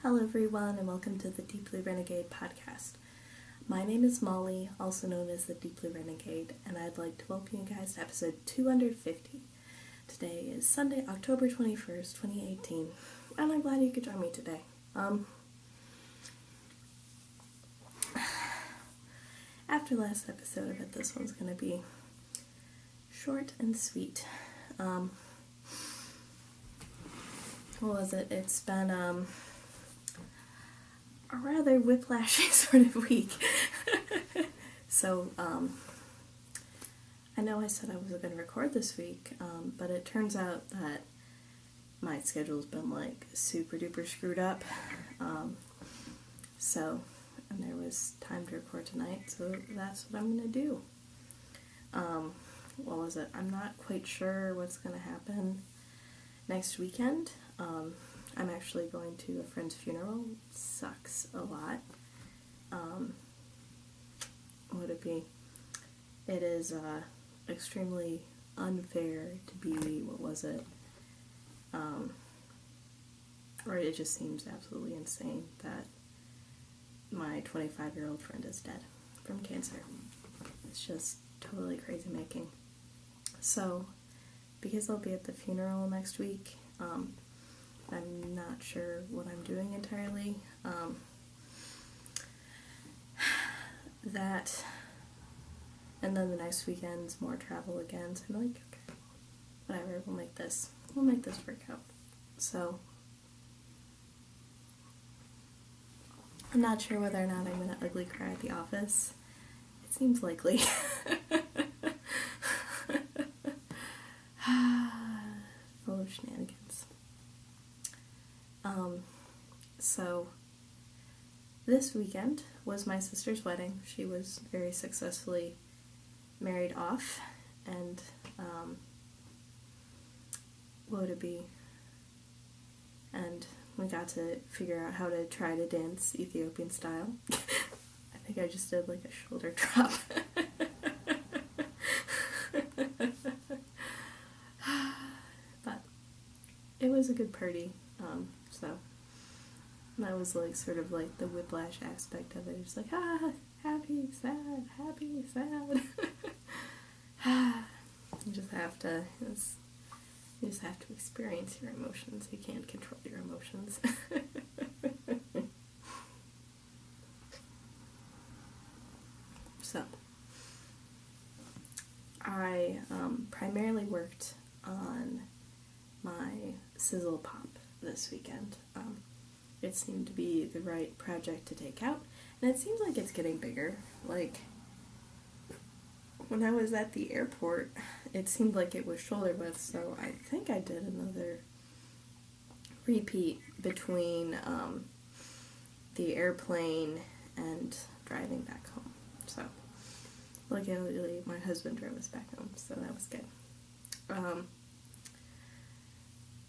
Hello everyone and welcome to the Deeply Renegade podcast. My name is Molly, also known as the Deeply Renegade, and I'd like to welcome you guys to episode 250. Today is Sunday, October 21st, 2018, and I'm glad you could join me today. After last episode, I bet this one's going to be short and sweet. What was it? It's been, a rather whiplashy sort of week. So, I know I said I wasn't going to record this week, but it turns out that my schedule's been, super duper screwed up. And there was time to record tonight, so that's what I'm going to do. What was it? I'm not quite sure what's going to happen next weekend. I'm actually going to a friend's funeral. It sucks a lot. What would it be? It is extremely unfair to be, or it just seems absolutely insane that my 25-year-old friend is dead from cancer. It's just totally crazy making. So, because I'll be at the funeral next week, I'm not sure what I'm doing entirely. That, and then the next weekend's more travel again, so I'm like, okay, whatever, we'll make this work out. So, I'm not sure whether or not I'm gonna ugly cry at the office. It seems likely. Full of shenanigans. So, this weekend was my sister's wedding. She was very successfully married off, and, what would it be? And we got to figure out how to try to dance Ethiopian style. I think I just did, a shoulder drop. But it was a good party, so that was, the whiplash aspect of it. Just happy, sad, happy, sad. You just have to experience your emotions. You can't control your emotions. So, I primarily worked on my sizzle pop this weekend. It seemed to be the right project to take out, and it seems like it's getting bigger. When I was at the airport, it seemed like it was shoulder width, so I think I did another repeat between the airplane and driving back home. So, luckily, my husband drove us back home, so that was good.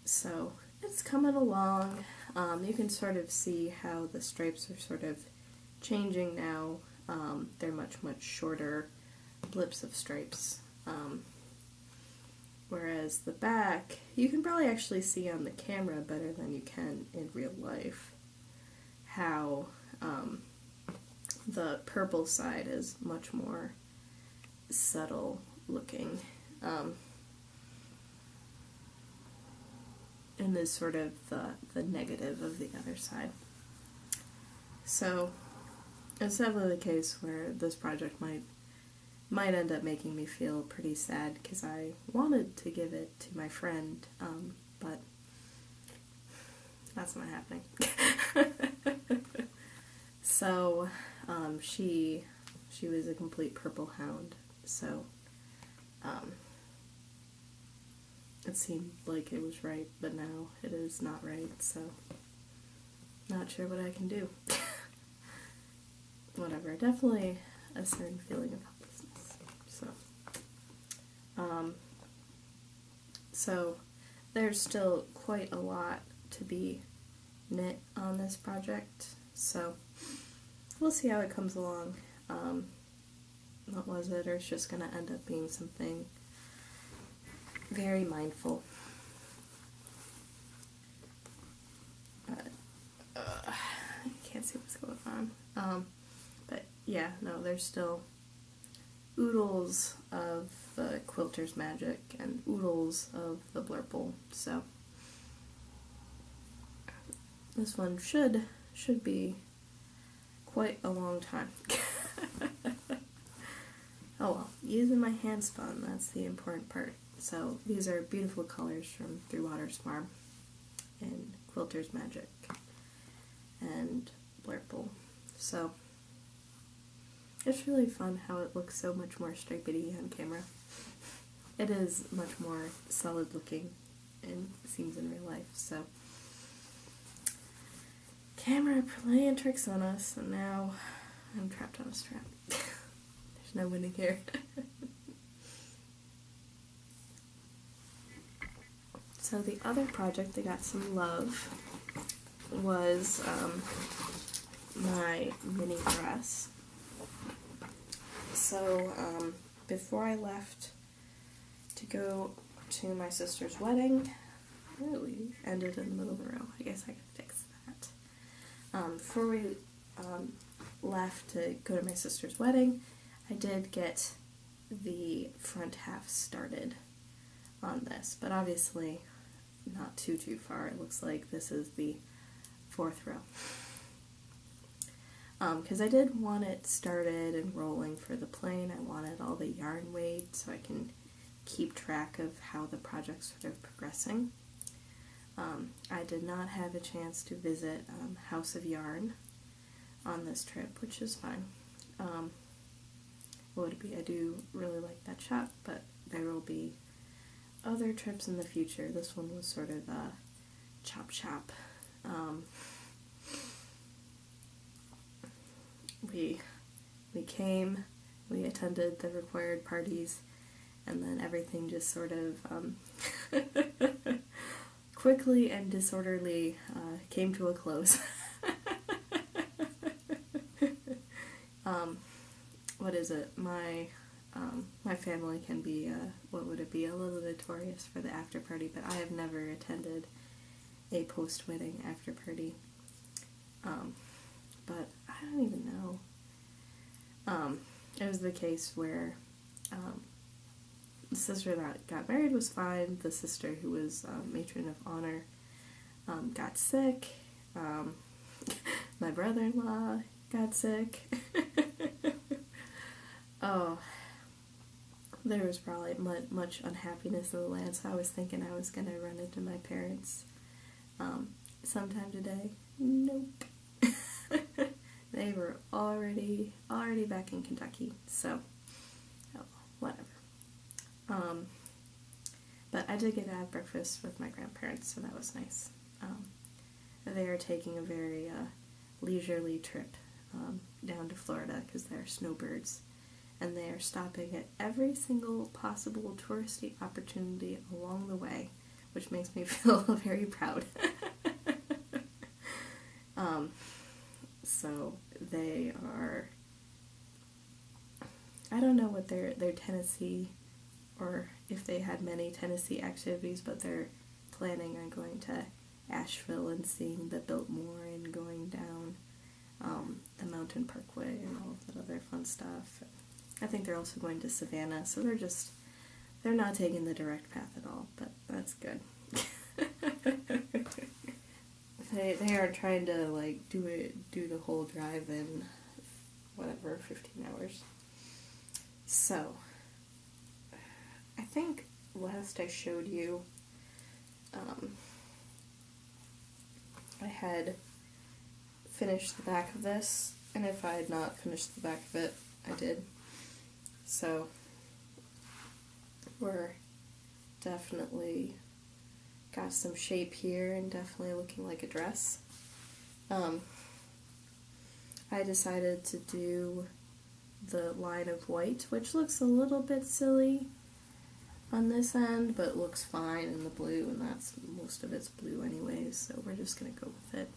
So, it's coming along. You can sort of see how the stripes are sort of changing now. They're much, much shorter blips of stripes. Whereas the back, you can probably actually see on the camera better than you can in real life how the purple side is much more subtle looking. And is sort of the negative of the other side. So, it's definitely the case where this project might end up making me feel pretty sad, because I wanted to give it to my friend, but that's not happening. So, she was a complete purple hound, so, it seemed like it was right, but now it is not right, so not sure what I can do. Whatever, definitely a certain feeling of helplessness. So there's still quite a lot to be knit on this project, so we'll see how it comes along. What was it, or it's just gonna end up being something very mindful. But can't see what's going on. But yeah, no, there's still oodles of the quilter's magic and oodles of the blurple, so this one should be quite a long time. Oh well, using my hand spun, that's the important part. So these are beautiful colors from Through Water's Farm and Quilter's Magic and Blurple. So it's really fun how it looks so much more stripedy on camera. It is much more solid looking and seems in real life, so camera playing tricks on us, and now I'm trapped on a strap. There's no winning here. So the other project that got some love was my mini dress. So before I left to go to my sister's wedding, we ended in the middle of the row. I guess I could fix that. Before we left to go to my sister's wedding, I did get the front half started on this, but obviously not too far. It looks like this is the 4th row. Because I did want it started and rolling for the plane. I wanted all the yarn weighed so I can keep track of how the project's sort of progressing. I did not have a chance to visit House of Yarn on this trip, which is fine. What would it be? I do really like that shop, but there will be other trips in the future. This one was sort of a chop. We came, we attended the required parties, and then everything just sort of quickly and disorderly came to a close. What is it? My family can be, what would it be, a little notorious for the after party, but I have never attended a post-wedding after party. But I don't even know. It was the case where the sister that got married was fine. The sister who was matron of honor got sick. My brother-in-law got sick. Oh, there was probably much unhappiness in the land, so I was thinking I was going to run into my parents sometime today. Nope. They were already back in Kentucky, so whatever. But I did get to have breakfast with my grandparents, so that was nice. They are taking a very leisurely trip down to Florida because they're snowbirds, and they are stopping at every single possible touristy opportunity along the way, which makes me feel very proud. So they are, I don't know what their Tennessee, or if they had many Tennessee activities, but they're planning on going to Asheville and seeing the Biltmore and going down the Mountain Parkway and all of that other fun stuff. I think they're also going to Savannah, so they're not taking the direct path at all, but that's good. They are trying to do the whole drive in 15 hours. So I think last I showed you, I had finished the back of this, and if I had not finished the back of it, I did. So we're definitely got some shape here and definitely looking like a dress. I decided to do the line of white, which looks a little bit silly on this end, but looks fine in the blue, and that's most of it's blue anyways, so we're just gonna go with it.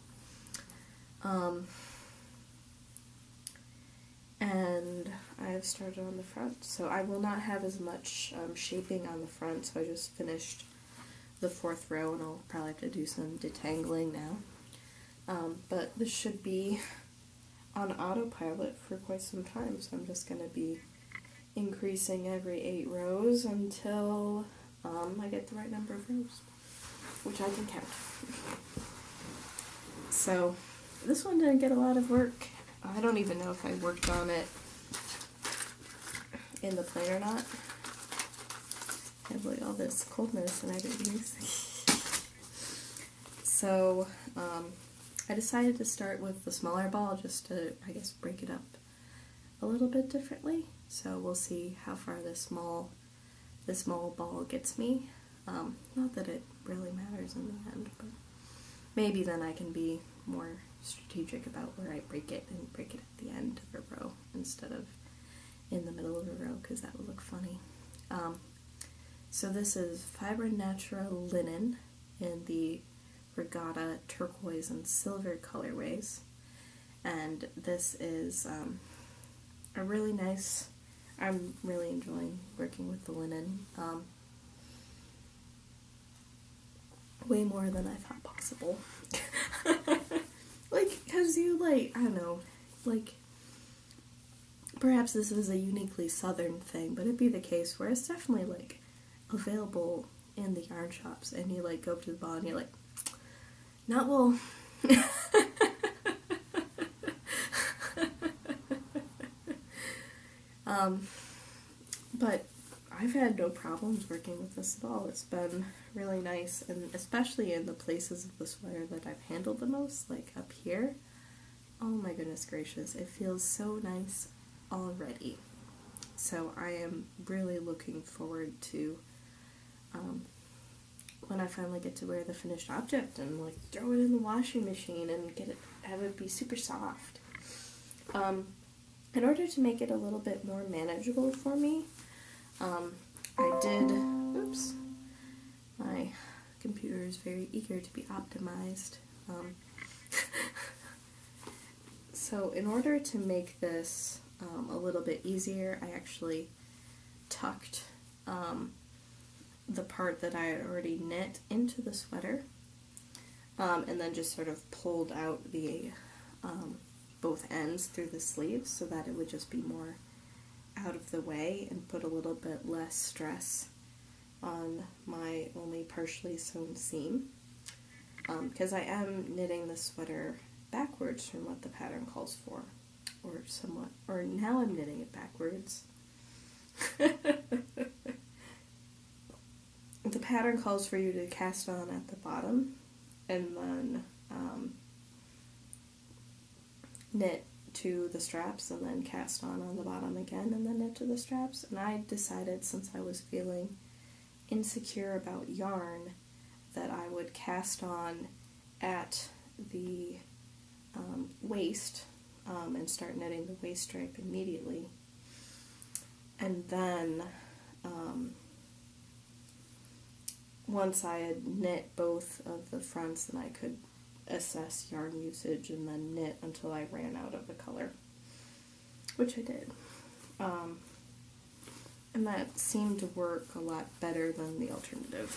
And I've started on the front, so I will not have as much shaping on the front, so I just finished the 4th row, and I'll probably have to do some detangling now. but this should be on autopilot for quite some time, so I'm just going to be increasing every 8 rows until I get the right number of rows, which I can count. So this one didn't get a lot of work. I don't even know if I worked on it in the plane or not. I have like all this cold medicine I've been using. So I decided to start with the smaller ball just to, I guess, break it up a little bit differently. So we'll see how far this small ball gets me. Not that it really matters in the end, but maybe then I can be more strategic about where I break it and break it at the end of a row instead of in the middle of a row, because that would look funny. So this is Fiber Natura Linen in the Regatta turquoise and silver colorways, and this is a really nice, I'm really enjoying working with the linen, way more than I thought possible. Like, because you, like, I don't know, like, perhaps this is a uniquely southern thing, but it'd be the case where it's definitely, like, available in the yarn shops, and you, like, go up to the ball and you're like, not wool. But I've had no problems working with this at all. It's been really nice, and especially in the places of the sweater that I've handled the most, like up here. Oh my goodness gracious, it feels so nice already. So I am really looking forward to when I finally get to wear the finished object and like throw it in the washing machine and have it be super soft. In order to make it a little bit more manageable for me, I did, oops, my computer is very eager to be optimized. So in order to make this a little bit easier, I actually tucked the part that I had already knit into the sweater, and then just sort of pulled out the both ends through the sleeves so that it would just be more out of the way and put a little bit less stress on my only partially sewn seam, because I am knitting the sweater backwards from what the pattern calls for, or now I'm knitting it backwards. The pattern calls for you to cast on at the bottom and then knit to the straps and then cast on the bottom again and then knit to the straps. And I decided, since I was feeling insecure about yarn, that I would cast on at the waist and start knitting the waist stripe immediately. And then once I had knit both of the fronts, then I could assess yarn usage and then knit until I ran out of the color, which I did. And that seemed to work a lot better than the alternative,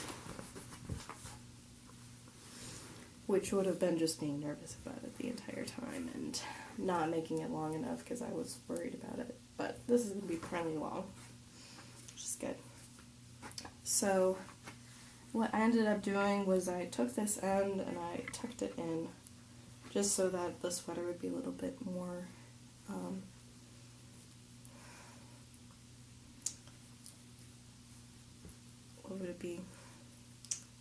which would have been just being nervous about it the entire time and not making it long enough because I was worried about it. But this is going to be pretty long, which is good. So what I ended up doing was I took this end and I tucked it in just so that the sweater would be a little bit more what would it be?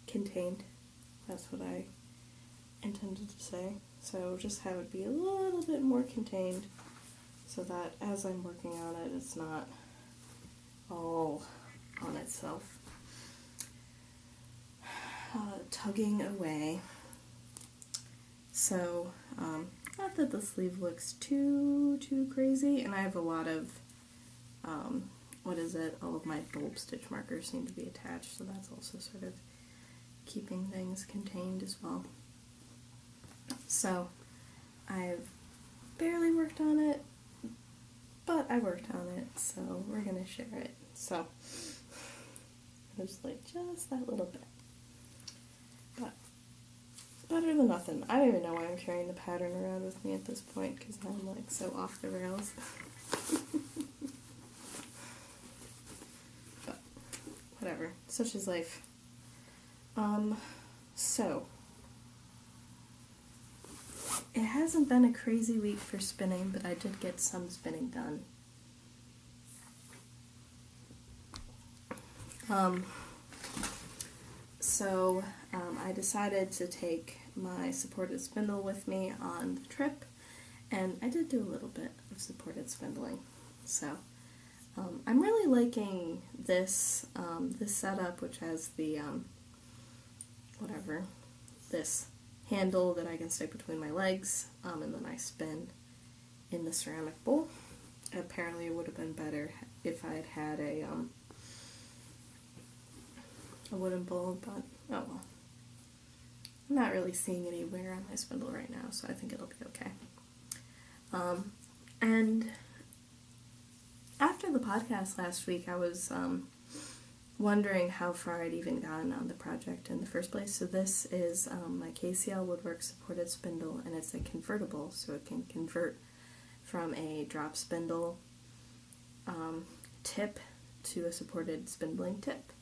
Contained. That's what I intended to say. So just have it be a little bit more contained so that as I'm working on it, it's not all on itself. Tugging away. So, not that the sleeve looks too crazy, and I have a lot of, all of my bulb stitch markers seem to be attached, so that's also sort of keeping things contained as well. So, I've barely worked on it, but I worked on it, so we're gonna share it. So, there's like just that little bit. But better than nothing. I don't even know why I'm carrying the pattern around with me at this point, because I'm like so off the rails. But whatever, such is life. So it hasn't been a crazy week for spinning, but I did get some spinning done. I decided to take my supported spindle with me on the trip, and I did do a little bit of supported spindling. So I'm really liking this this setup, which has the this handle that I can stick between my legs, and then I spin in the ceramic bowl. Apparently it would have been better if I had had a wooden bowl, but oh well. I'm not really seeing any wear on my spindle right now, so I think it'll be okay. And after the podcast last week, I was wondering how far I'd even gotten on the project in the first place. So this is my KCL Woodwork supported spindle, and it's a convertible, so it can convert from a drop spindle tip to a supported spindling tip.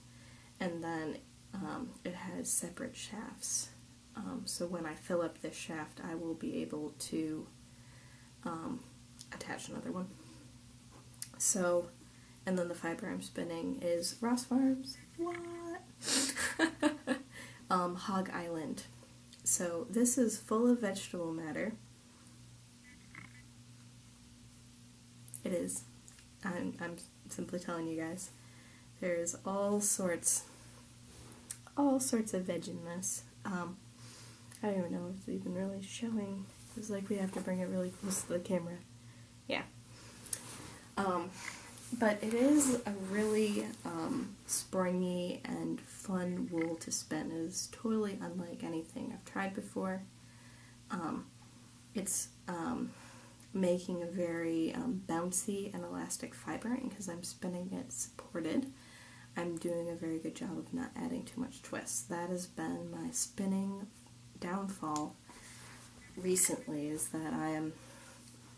And then it has separate shafts. So when I fill up this shaft, I will be able to attach another one. So, and then the fiber I'm spinning is Ross Farms. What? Hog Island. So this is full of vegetable matter. It is. I'm simply telling you guys. There's all sorts of veg in this. I don't even know if it's even really showing. It's like we have to bring it really close to the camera. Yeah. But it is a really springy and fun wool to spin. It is totally unlike anything I've tried before. It's making a very bouncy and elastic fiber, and because I'm spinning it supported, I'm doing a very good job of not adding too much twist. That has been my spinning downfall recently, is that I am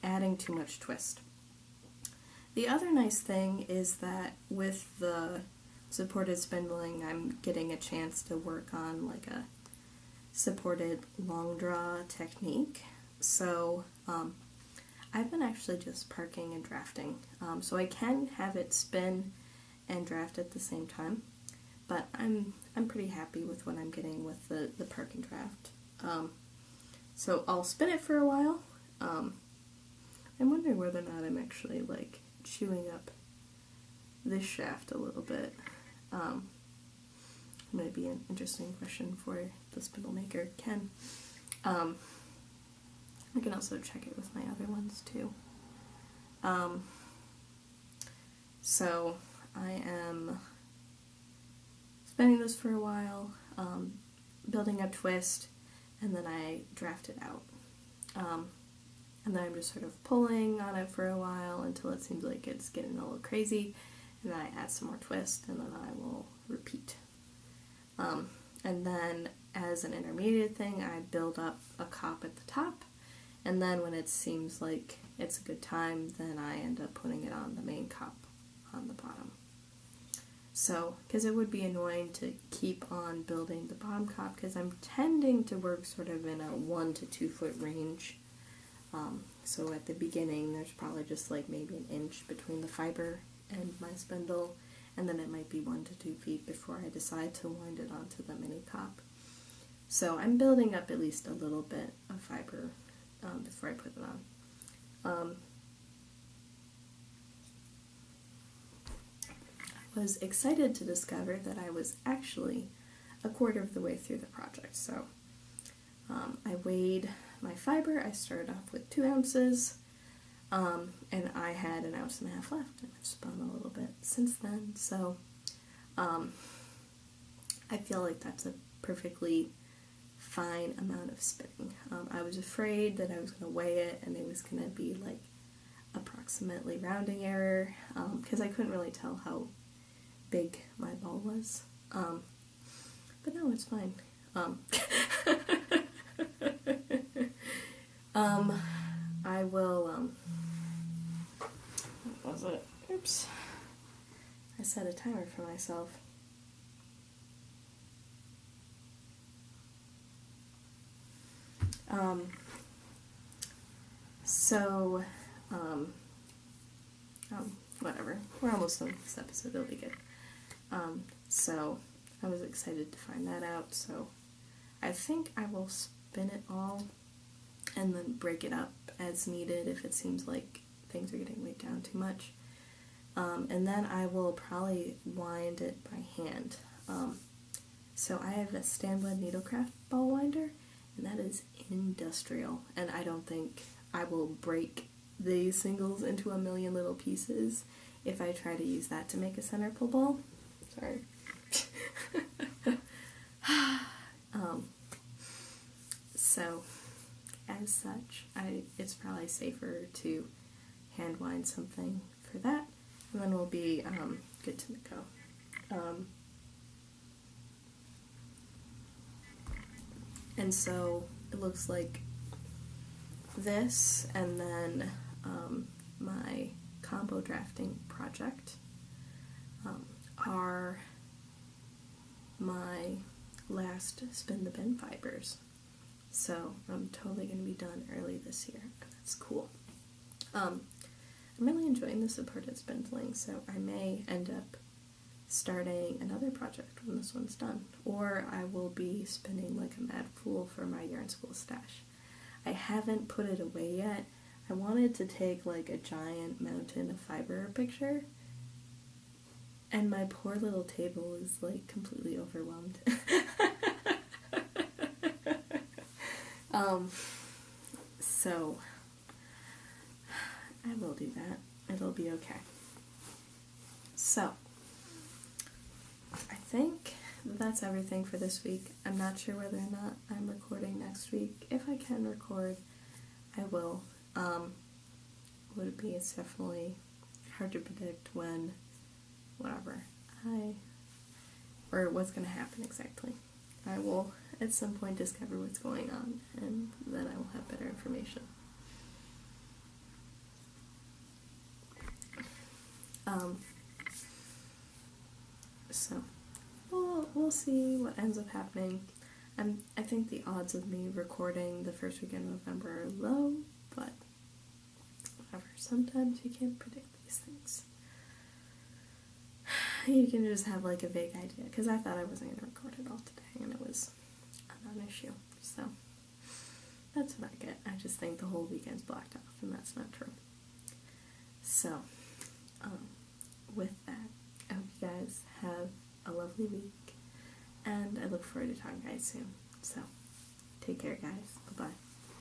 adding too much twist. The other nice thing is that with the supported spindling, I'm getting a chance to work on like a supported long draw technique. So I've been actually just parking and drafting. So I can have it spin and draft at the same time, but I'm pretty happy with what I'm getting with the park and draft. So I'll spin it for a while. I'm wondering whether or not I'm actually like chewing up this shaft a little bit. Might be an interesting question for the spindle maker, Ken. I can also check it with my other ones too. So I am spinning this for a while, building up twist, and then I draft it out. And then I'm just sort of pulling on it for a while until it seems like it's getting a little crazy, and then I add some more twist, and then I will repeat. And then as an intermediate thing, I build up a cop at the top, and then when it seems like it's a good time, then I end up putting it on the main cop on the bottom. So, because it would be annoying to keep on building the bottom cop, because I'm tending to work sort of in a 1 to 2 foot range. So at the beginning, there's probably just like maybe an inch between the fiber and my spindle, and then it might be 1 to 2 feet before I decide to wind it onto the mini cop. So I'm building up at least a little bit of fiber before I put it on. I was excited to discover that I was actually a quarter of the way through the project. So I weighed my fiber. I started off with 2 ounces, and I had 1.5 ounces left, and I've spun a little bit since then. So I feel like that's a perfectly fine amount of spinning. I was afraid that I was going to weigh it and it was going to be like approximately rounding error, because I couldn't really tell how big my ball was. But no, it's fine. I will, what was it? Oops. I set a timer for myself. Whatever. We're almost done with this episode. It'll be good. So I was excited to find that out. So I think I will spin it all and then break it up as needed if it seems like things are getting weighed down too much. And then I will probably wind it by hand. So I have a stand-blend needlecraft ball winder, and that is industrial. And I don't think I will break the singles into a million little pieces if I try to use that to make a center pull ball. Sorry. So, as such, it's probably safer to hand wind something for that, and then we'll be good to go. And so it looks like this, and then my combo drafting project are my last spin the bin fibers. So I'm totally going to be done early this year. That's cool. I'm really enjoying the supported spindling, so I may end up starting another project when this one's done. Or I will be spinning like a mad fool for my yarn school stash. I haven't put it away yet. I wanted to take like a giant mountain of fiber picture, and my poor little table is like completely overwhelmed. So I will do that. It'll be okay. So I think that's everything for this week. I'm not sure whether or not I'm recording next week. If I can record, I will. Would it be? It's definitely hard to predict when, whatever, or what's going to happen exactly. I will at some point discover what's going on, and then I will have better information. So we'll see what ends up happening. I think the odds of me recording the first weekend of November are low, but whatever. Sometimes you can't predict these things. You can just have like a vague idea, because I thought I wasn't going to record it all today, and it was a non-issue. So that's what I get. I just think the whole weekend's blocked off, and that's not true. So with that, I hope you guys have a lovely week, and I look forward to talking to you guys soon. So take care, guys. Bye-bye.